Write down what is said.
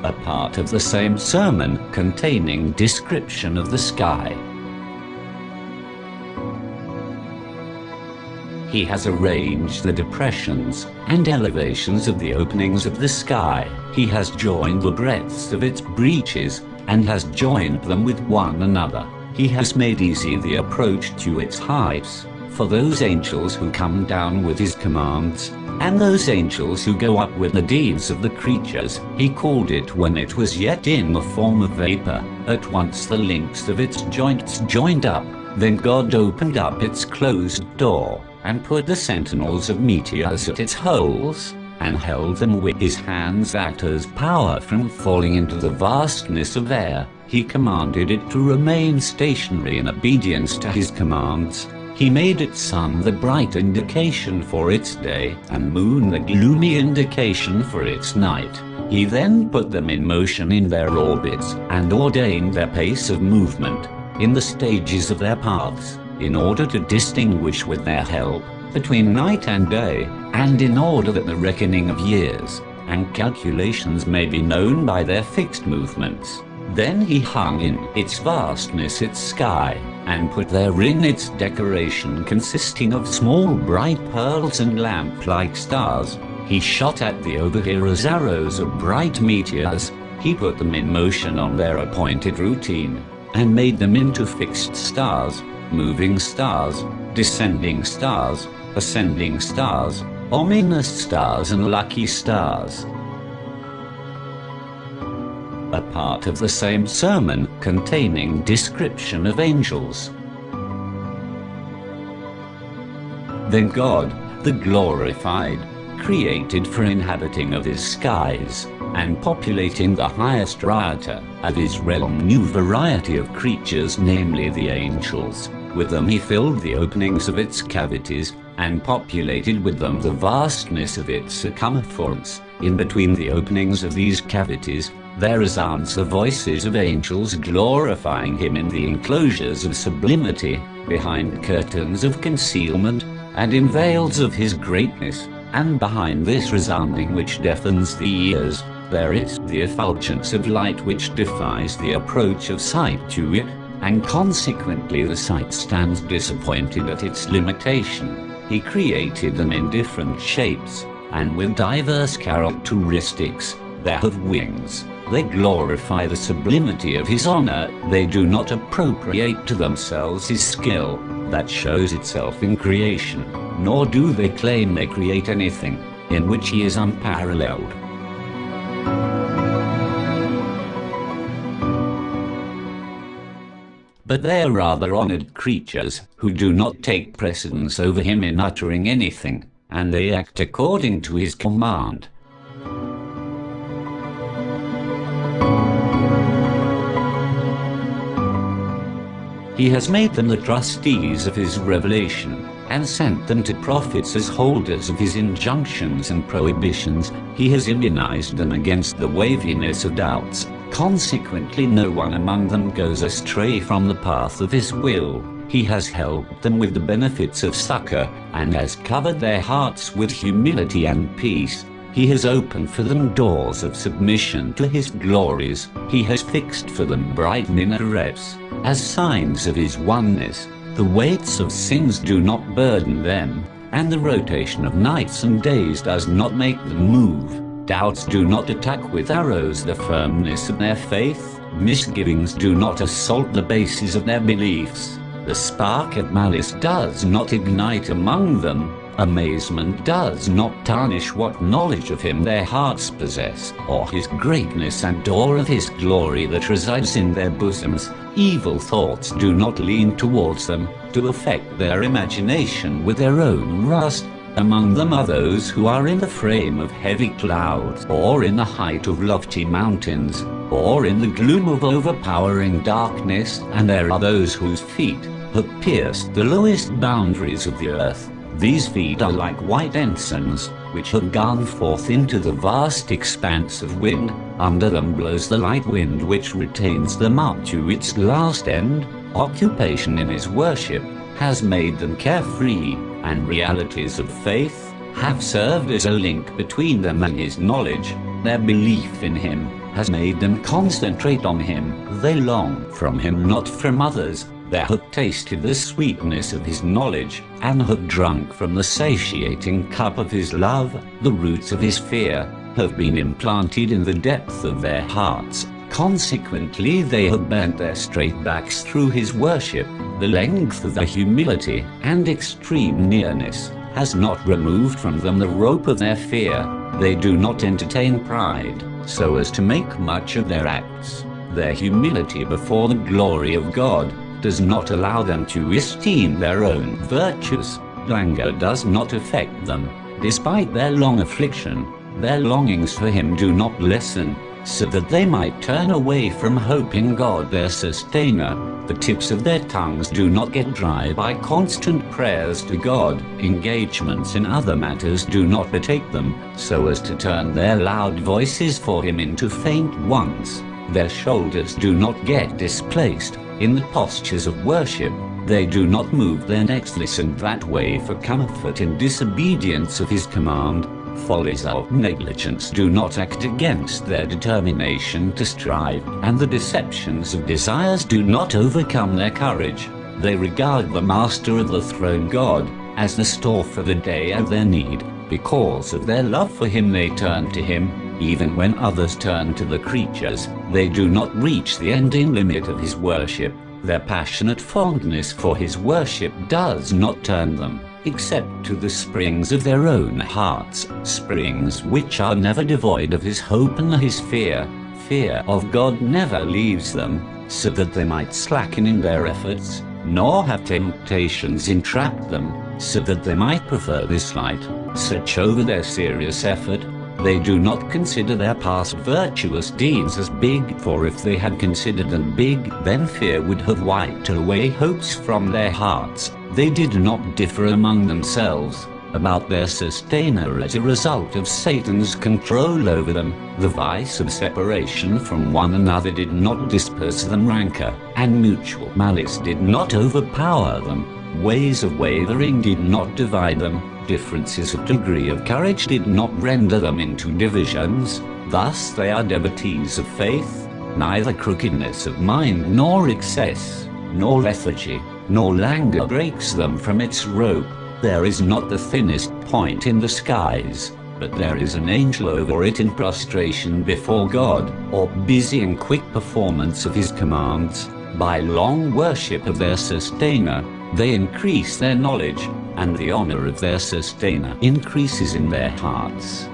A part of the same sermon containing description of the sky. He has arranged the depressions and elevations of the openings of the sky. He has joined the breadths of its breaches, and has joined them with one another. He has made easy the approach to its heights, for those angels who come down with his commands, and those angels who go up with the deeds of the creatures. He called it when it was yet in the form of vapor. At once the links of its joints joined up. Then God opened up its closed door, and put the sentinels of meteors at its holes, and held them with his hands that as power from falling into the vastness of air. He commanded it to remain stationary in obedience to his commands. He made its sun the bright indication for its day, and moon the gloomy indication for its night. He then put them in motion in their orbits, and ordained their pace of movement, in the stages of their paths, in order to distinguish with their help, between night and day, and in order that the reckoning of years, and calculations may be known by their fixed movements. Then he hung in its vastness its sky, and put therein its decoration consisting of small bright pearls and lamp-like stars. He shot at the overhearers arrows of bright meteors. He put them in motion on their appointed routine, and made them into fixed stars, moving stars, descending stars, ascending stars, ominous stars and lucky stars. A part of the same sermon containing description of angels. Then God, the glorified, created for inhabiting of his skies, and populating the highest strata of his realm new variety of creatures, namely the angels. With them he filled the openings of its cavities, and populated with them the vastness of its circumference. In between the openings of these cavities, there resound the voices of angels glorifying him in the enclosures of sublimity, behind curtains of concealment, and in veils of his greatness. And behind this resounding which deafens the ears, there is the effulgence of light which defies the approach of sight to it, and consequently the sight stands disappointed at its limitation. He created them in different shapes, and with diverse characteristics. They have wings. They glorify the sublimity of his honor. They do not appropriate to themselves his skill, that shows itself in creation, nor do they claim they create anything, in which he is unparalleled. But they are rather honored creatures, who do not take precedence over him in uttering anything, and they act according to his command. He has made them the trustees of his revelation, and sent them to prophets as holders of his injunctions and prohibitions. He has immunized them against the waviness of doubts. Consequently no one among them goes astray from the path of his will. He has helped them with the benefits of succor, and has covered their hearts with humility and peace. He has opened for them doors of submission to his glories. He has fixed for them bright minarets, as signs of his oneness. The weights of sins do not burden them, and the rotation of nights and days does not make them move. Doubts do not attack with arrows the firmness of their faith. Misgivings do not assault the bases of their beliefs. The spark of malice does not ignite among them. Amazement does not tarnish what knowledge of him their hearts possess, or his greatness and awe of his glory that resides in their bosoms. Evil thoughts do not lean towards them, to affect their imagination with their own lust. Among them are those who are in the frame of heavy clouds, or in the height of lofty mountains, or in the gloom of overpowering darkness, and there are those whose feet have pierced the lowest boundaries of the earth. These feet are like white ensigns, which have gone forth into the vast expanse of wind. Under them blows the light wind which retains them up to its last end. Occupation in his worship has made them carefree, and realities of faith have served as a link between them and his knowledge. Their belief in him has made them concentrate on him. They long from him, not from others. They have tasted the sweetness of his knowledge, and have drunk from the satiating cup of his love. The roots of his fear have been implanted in the depth of their hearts. Consequently, they have bent their straight backs through his worship. The length of their humility and extreme nearness has not removed from them the rope of their fear. They do not entertain pride, so as to make much of their acts. Their humility before the glory of God does not allow them to esteem their own virtues. Languor does not affect them. Despite their long affliction, their longings for him do not lessen, so that they might turn away from hope in God their sustainer. The tips of their tongues do not get dry by constant prayers to God. Engagements in other matters do not betake them, so as to turn their loud voices for him into faint ones. Their shoulders do not get displaced in the postures of worship. They do not move their necks this and that way for comfort in disobedience of his command. Follies of negligence do not act against their determination to strive, and the deceptions of desires do not overcome their courage. They regard the Master of the throne, God, as the store for the day of their need. Because of their love for him, they turn to him. Even when others turn to the creatures, they do not reach the ending limit of his worship. Their passionate fondness for his worship does not turn them, except to the springs of their own hearts, springs which are never devoid of his hope and his fear. Fear of God never leaves them, so that they might slacken in their efforts, nor have temptations entrapped them, so that they might prefer this light, such over their serious effort. They do not consider their past virtuous deeds as big, for if they had considered them big, then fear would have wiped away hopes from their hearts. They did not differ among themselves about their sustainer as a result of Satan's control over them. The vice of separation from one another did not disperse them. Rancor and mutual malice did not overpower them. Ways of wavering did not divide them. Differences of degree of courage did not render them into divisions. Thus they are devotees of faith. Neither crookedness of mind nor excess, nor lethargy, nor languor breaks them from its rope. There is not the thinnest point in the skies, but there is an angel over it in prostration before God, or busy in quick performance of his commands. By long worship of their sustainer, they increase their knowledge, and the honor of their sustainer increases in their hearts.